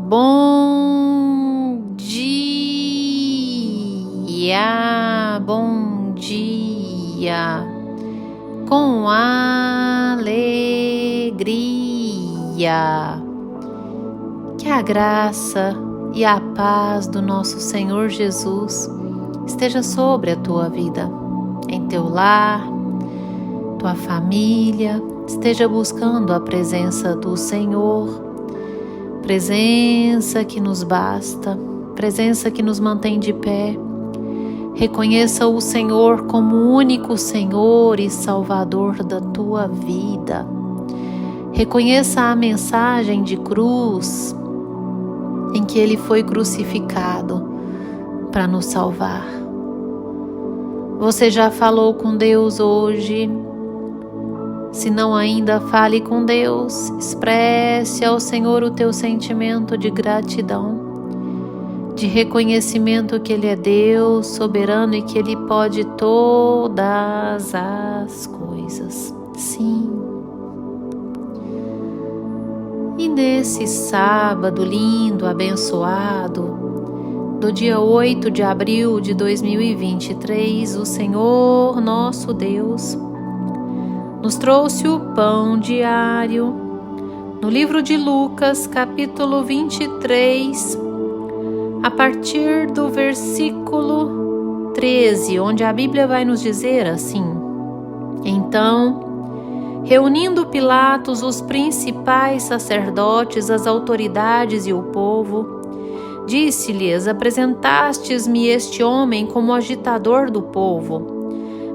Bom dia, bom dia, com alegria. Que a graça e a paz do nosso Senhor Jesus esteja sobre a tua vida, em teu lar, tua família. Esteja buscando a presença do Senhor, presença que nos basta, presença que nos mantém de pé. Reconheça o Senhor como o único Senhor e Salvador da tua vida. Reconheça a mensagem de cruz em que Ele foi crucificado para nos salvar. Você já falou com Deus hoje? Se não ainda, fale com Deus, expresse ao Senhor o teu sentimento de gratidão, de reconhecimento que Ele é Deus soberano e que Ele pode todas as coisas. Sim. E nesse sábado lindo, abençoado, do dia 8 de abril de 2023, o Senhor nosso Deus nos trouxe o pão diário no livro de Lucas, capítulo 23, a partir do versículo 13, onde a Bíblia vai nos dizer assim: Então, reunindo Pilatos os principais sacerdotes, as autoridades e o povo, disse-lhes: Apresentastes-me este homem como agitador do povo.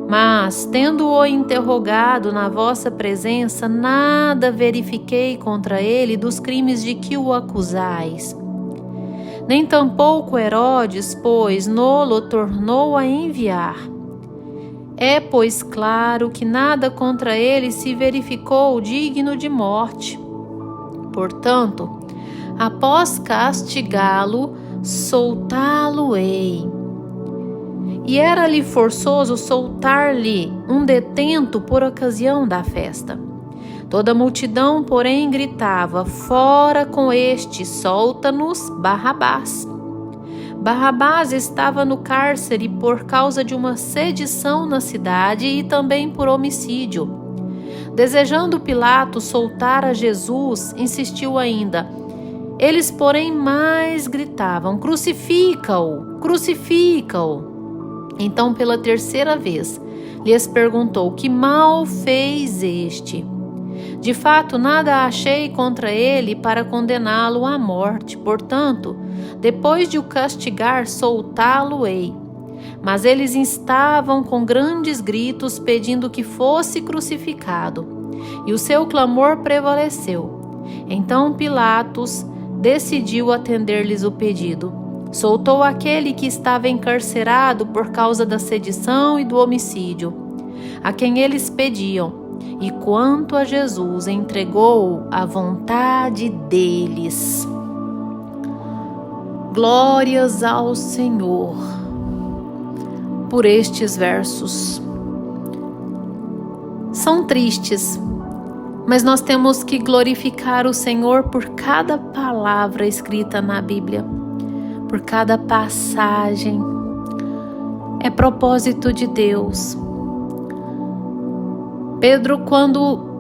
Mas, tendo-o interrogado na vossa presença, nada verifiquei contra ele dos crimes de que o acusais. Nem tampouco Herodes, pois, nolo tornou a enviar. É, pois, claro que nada contra ele se verificou digno de morte. Portanto, após castigá-lo, soltá-lo-ei. E era-lhe forçoso soltar-lhe um detento por ocasião da festa. Toda a multidão, porém, gritava: Fora com este, solta-nos Barrabás. Barrabás estava no cárcere por causa de uma sedição na cidade e também por homicídio. Desejando Pilatos soltar a Jesus, insistiu ainda. Eles, porém, mais gritavam: Crucifica-o! Crucifica-o! Então, pela terceira vez, lhes perguntou: Que mal fez este? De fato, nada achei contra ele para condená-lo à morte. Portanto, depois de o castigar, soltá-lo-ei. Mas eles instavam com grandes gritos, pedindo que fosse crucificado. E o seu clamor prevaleceu. Então Pilatos decidiu atender-lhes o pedido. Soltou aquele que estava encarcerado por causa da sedição e do homicídio, a quem eles pediam, e quanto a Jesus, entregou-o à vontade deles. Glórias ao Senhor por estes versos. São tristes, mas nós temos que glorificar o Senhor por cada palavra escrita na Bíblia, por cada passagem. É propósito de Deus. Pedro, quando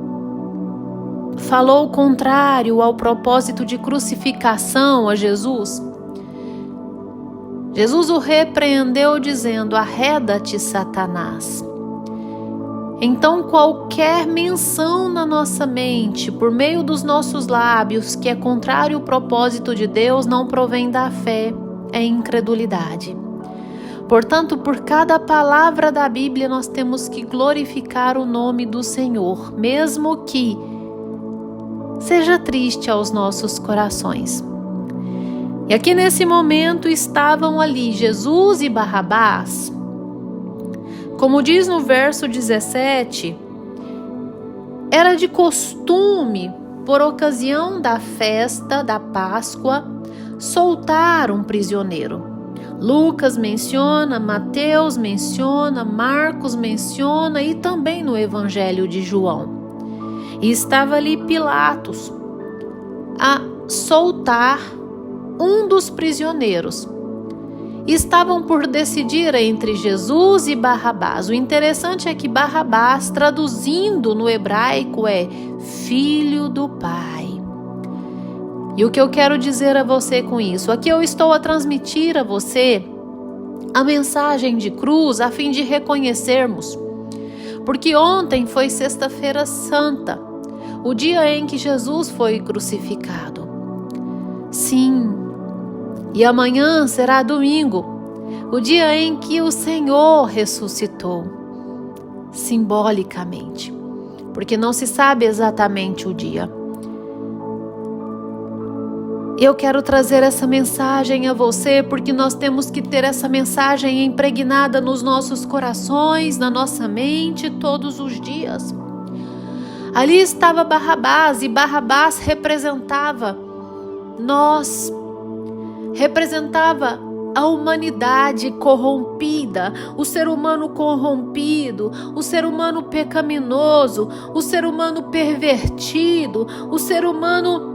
falou o contrário ao propósito de crucificação a Jesus, Jesus o repreendeu dizendo: Arreda-te, Satanás. Então, qualquer menção na nossa mente, por meio dos nossos lábios, que é contrário ao propósito de Deus, não provém da fé, é incredulidade. Portanto, por cada palavra da Bíblia, nós temos que glorificar o nome do Senhor, mesmo que seja triste aos nossos corações. E aqui nesse momento estavam ali Jesus e Barrabás. Como diz no verso 17, era de costume, por ocasião da festa da Páscoa, soltar um prisioneiro. Lucas menciona, Mateus menciona, Marcos menciona e também no Evangelho de João. E estava ali Pilatos a soltar um dos prisioneiros. Estavam por decidir entre Jesus e Barrabás. O interessante é que Barrabás, traduzindo no hebraico, é filho do Pai. E o que eu quero dizer a você com isso? Aqui eu estou a transmitir a você a mensagem de cruz a fim de reconhecermos. Porque ontem foi Sexta-feira Santa, o dia em que Jesus foi crucificado. Sim. E amanhã será domingo, o dia em que o Senhor ressuscitou, simbolicamente, porque não se sabe exatamente o dia. Eu quero trazer essa mensagem a você, porque nós temos que ter essa mensagem impregnada nos nossos corações, na nossa mente, todos os dias. Ali estava Barrabás, e Barrabás representava a humanidade corrompida, o ser humano corrompido, o ser humano pecaminoso, o ser humano pervertido, o ser humano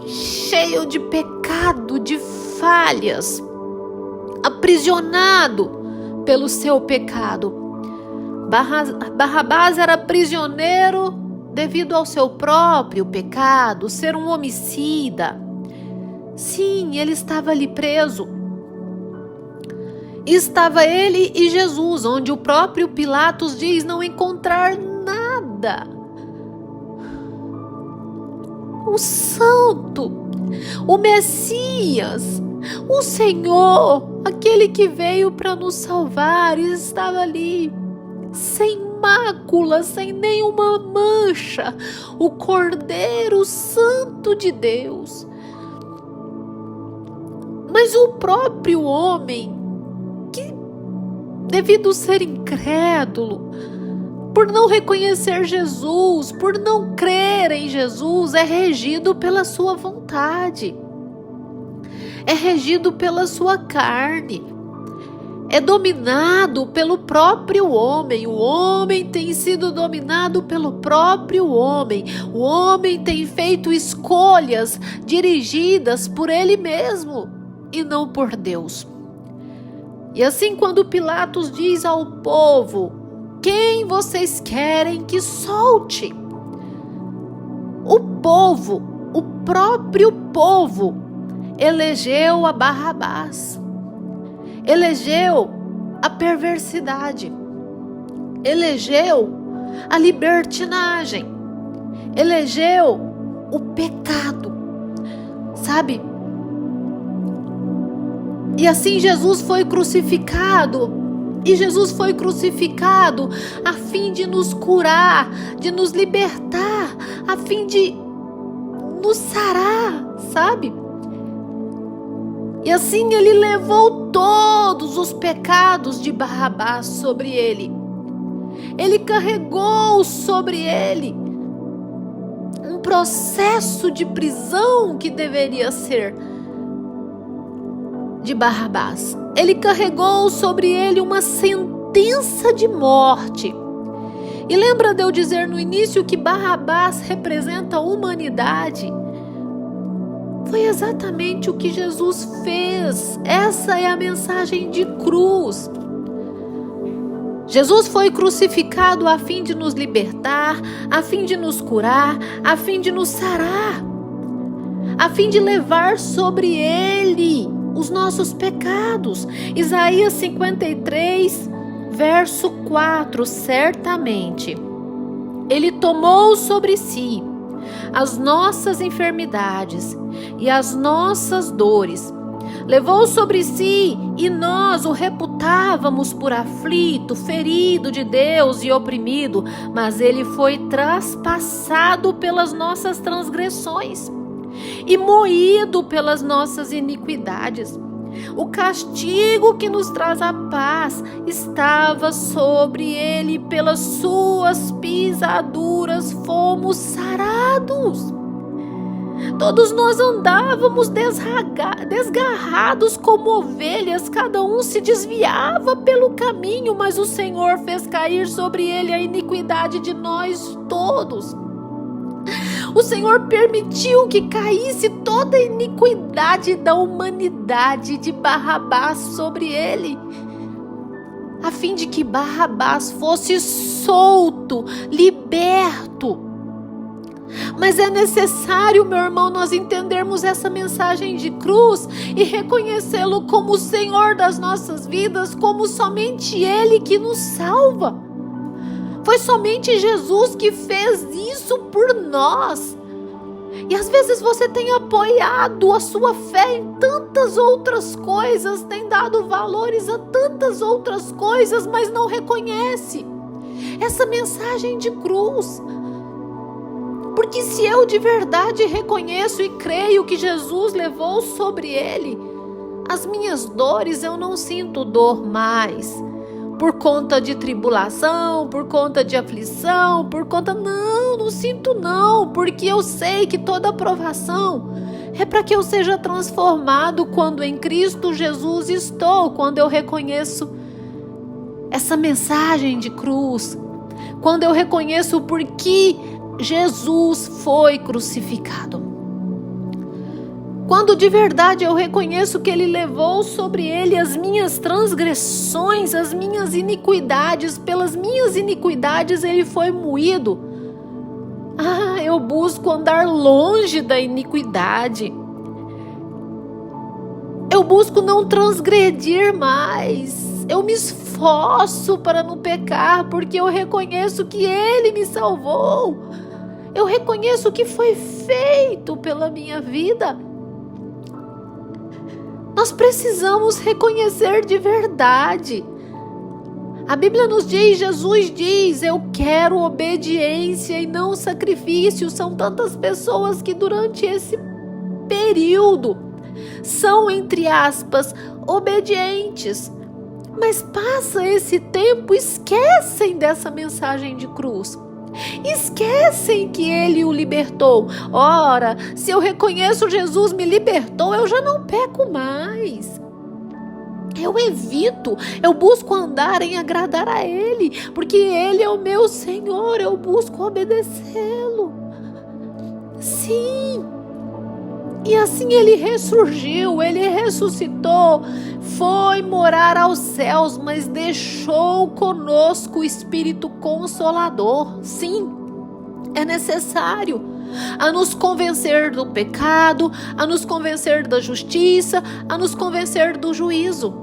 cheio de pecado, de falhas, aprisionado pelo seu pecado. Barrabás era prisioneiro devido ao seu próprio pecado, ser um homicida. Sim, ele estava ali preso. Estava ele e Jesus, onde o próprio Pilatos diz não encontrar nada. O Santo, o Messias, o Senhor, aquele que veio para nos salvar, estava ali, sem mácula, sem nenhuma mancha, o Cordeiro Santo de Deus. Mas o próprio homem, que devido ser incrédulo, por não reconhecer Jesus, por não crer em Jesus, é regido pela sua vontade, é regido pela sua carne, é dominado pelo próprio homem. O homem tem sido dominado pelo próprio homem. O homem tem feito escolhas dirigidas por ele mesmo e não por Deus. E assim, quando Pilatos diz ao povo: quem vocês querem que solte? O povo, o próprio povo, elegeu a Barrabás, elegeu a perversidade, elegeu a libertinagem, elegeu o pecado, sabe? E assim Jesus foi crucificado. E Jesus foi crucificado a fim de nos curar, de nos libertar, a fim de nos sarar, sabe? E assim ele levou todos os pecados de Barrabás sobre ele. Ele carregou sobre ele um processo de prisão que deveria ser de Barrabás. Ele carregou sobre ele uma sentença de morte. E lembra de eu dizer no início que Barrabás representa a humanidade? Foi exatamente o que Jesus fez. Essa é a mensagem de cruz. Jesus foi crucificado a fim de nos libertar, a fim de nos curar, a fim de nos sarar, a fim de levar sobre ele os nossos pecados. Isaías 53, verso 4, certamente ele tomou sobre si as nossas enfermidades e as nossas dores, levou sobre si, e nós o reputávamos por aflito, ferido de Deus e oprimido, mas ele foi traspassado pelas nossas transgressões e moído pelas nossas iniquidades. O castigo que nos traz a paz estava sobre ele, pelas suas pisaduras fomos sarados. Todos nós andávamos desgarrados como ovelhas, cada um se desviava pelo caminho, mas o Senhor fez cair sobre ele a iniquidade de nós todos. O Senhor permitiu que caísse toda a iniquidade da humanidade de Barrabás sobre ele, a fim de que Barrabás fosse solto, liberto. Mas é necessário, meu irmão, nós entendermos essa mensagem de cruz e reconhecê-lo como o Senhor das nossas vidas, como somente Ele que nos salva. Foi somente Jesus que fez isso por nós. E às vezes você tem apoiado a sua fé em tantas outras coisas, tem dado valores a tantas outras coisas, mas não reconhece essa mensagem de cruz. Porque se eu de verdade reconheço e creio que Jesus levou sobre ele as minhas dores, eu não sinto dor mais. Por conta de tribulação, por conta de aflição, não sinto não. Porque eu sei que toda provação é para que eu seja transformado quando em Cristo Jesus estou. Quando eu reconheço essa mensagem de cruz. Quando eu reconheço por que Jesus foi crucificado. Quando de verdade eu reconheço que Ele levou sobre Ele as minhas transgressões, as minhas iniquidades, pelas minhas iniquidades Ele foi moído. Eu busco andar longe da iniquidade. Eu busco não transgredir mais. Eu me esforço para não pecar, porque eu reconheço que Ele me salvou. Eu reconheço o que foi feito pela minha vida. Nós precisamos reconhecer de verdade. A Bíblia nos diz, Jesus diz, eu quero obediência e não sacrifício. São tantas pessoas que durante esse período são, entre aspas, obedientes. Mas passa esse tempo, esquecem dessa mensagem de cruz. Esquecem que Ele o libertou. Ora, se eu reconheço Jesus me libertou, eu já não peco mais. Eu evito, eu busco andar em agradar a Ele, porque Ele é o meu Senhor, eu busco obedecê-lo. Sim. E assim Ele ressurgiu, Ele ressuscitou, foi morar aos céus, mas deixou conosco o Espírito Consolador. Sim, é necessário a nos convencer do pecado, a nos convencer da justiça, a nos convencer do juízo,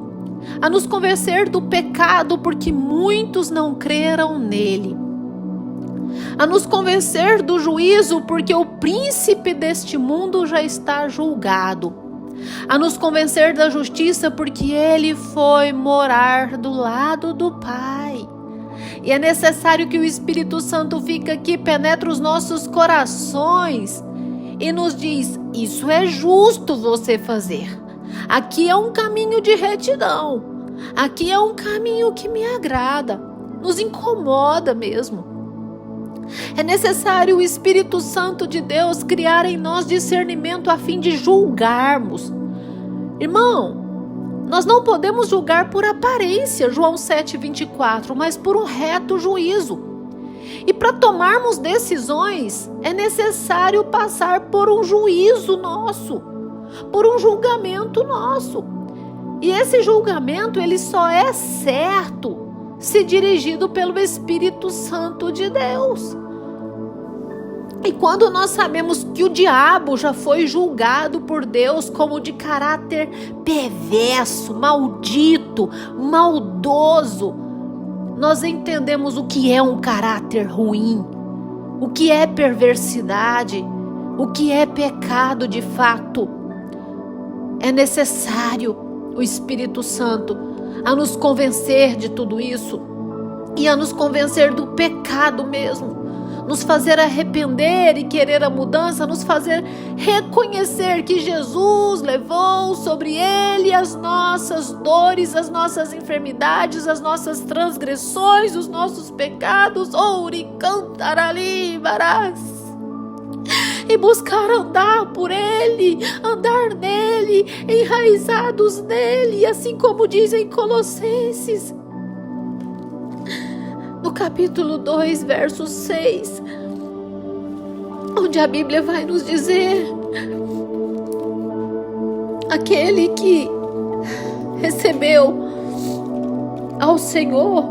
a nos convencer do pecado, porque muitos não creram nele. A nos convencer do juízo, porque o príncipe deste mundo já está julgado. A nos convencer da justiça, porque ele foi morar do lado do Pai. E é necessário que o Espírito Santo fique aqui, penetre os nossos corações e nos diz, isso é justo você fazer. Aqui é um caminho de retidão. Aqui é um caminho que me agrada. Nos incomoda mesmo. É necessário o Espírito Santo de Deus criar em nós discernimento a fim de julgarmos. Irmão, nós não podemos julgar por aparência, João 7,24, mas por um reto juízo. E para tomarmos decisões, é necessário passar por um juízo nosso, por um julgamento nosso. E esse julgamento, ele só é certo se dirigido pelo Espírito Santo de Deus. E quando nós sabemos que o diabo já foi julgado por Deus como de caráter perverso, maldito, maldoso, nós entendemos o que é um caráter ruim, o que é perversidade, o que é pecado de fato. É necessário o Espírito Santo a nos convencer de tudo isso e a nos convencer do pecado mesmo, nos fazer arrepender e querer a mudança, nos fazer reconhecer que Jesus levou sobre Ele as nossas dores, as nossas enfermidades, as nossas transgressões, os nossos pecados, e buscar andar por Ele, andar nele, enraizados nele, assim como diz em Colossenses, no capítulo 2, verso 6, onde a Bíblia vai nos dizer: aquele que recebeu ao Senhor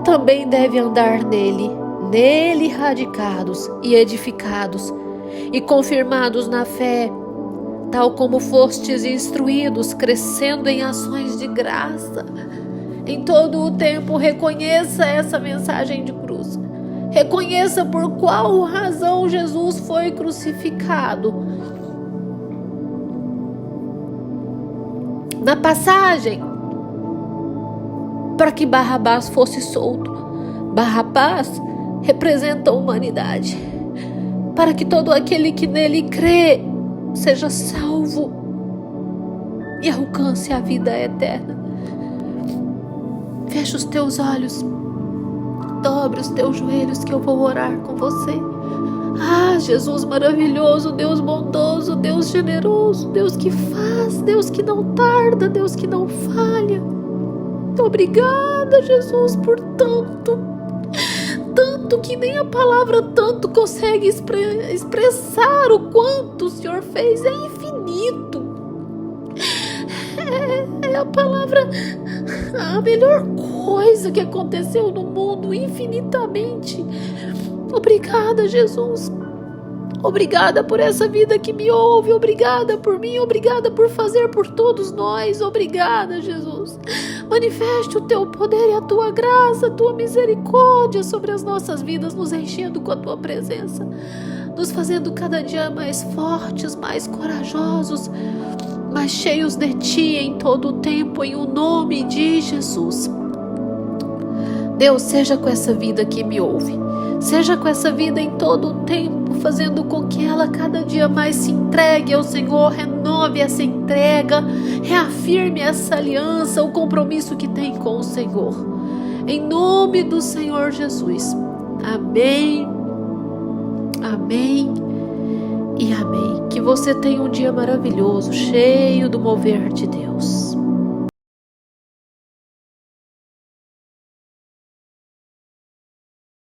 também deve andar nele radicados e edificados e confirmados na fé, tal como fostes instruídos, crescendo em ações de graça. Em todo o tempo, reconheça essa mensagem de cruz. Reconheça por qual razão Jesus foi crucificado. Na passagem, para que Barrabás fosse solto. Barrabás representa a humanidade, para que todo aquele que nele crê seja salvo e alcance a vida eterna. Fecha os teus olhos, dobre os teus joelhos, que eu vou orar com você. Ah, Jesus maravilhoso, Deus bondoso, Deus generoso, Deus que faz, Deus que não tarda, Deus que não falha. Obrigada, Jesus, por tanto que nem a palavra tanto consegue expressar o quanto o Senhor fez. É infinito. É a palavra, a melhor coisa que aconteceu no mundo, infinitamente. Obrigada, Jesus. Obrigada por essa vida que me ouve. Obrigada por mim. Obrigada por fazer por todos nós. Obrigada, Jesus. Manifeste o teu poder e a tua graça, a tua misericórdia sobre as nossas vidas, nos enchendo com a tua presença, nos fazendo cada dia mais fortes, mais corajosos, mais cheios de ti em todo o tempo, em o nome de Jesus. Deus, seja com essa vida que me ouve, seja com essa vida em todo o tempo, fazendo com que ela cada dia mais se entregue ao Senhor, renove essa entrega, reafirme essa aliança, o compromisso que tem com o Senhor. Em nome do Senhor Jesus. Amém, amém e amém. Que você tenha um dia maravilhoso, cheio do mover de Deus.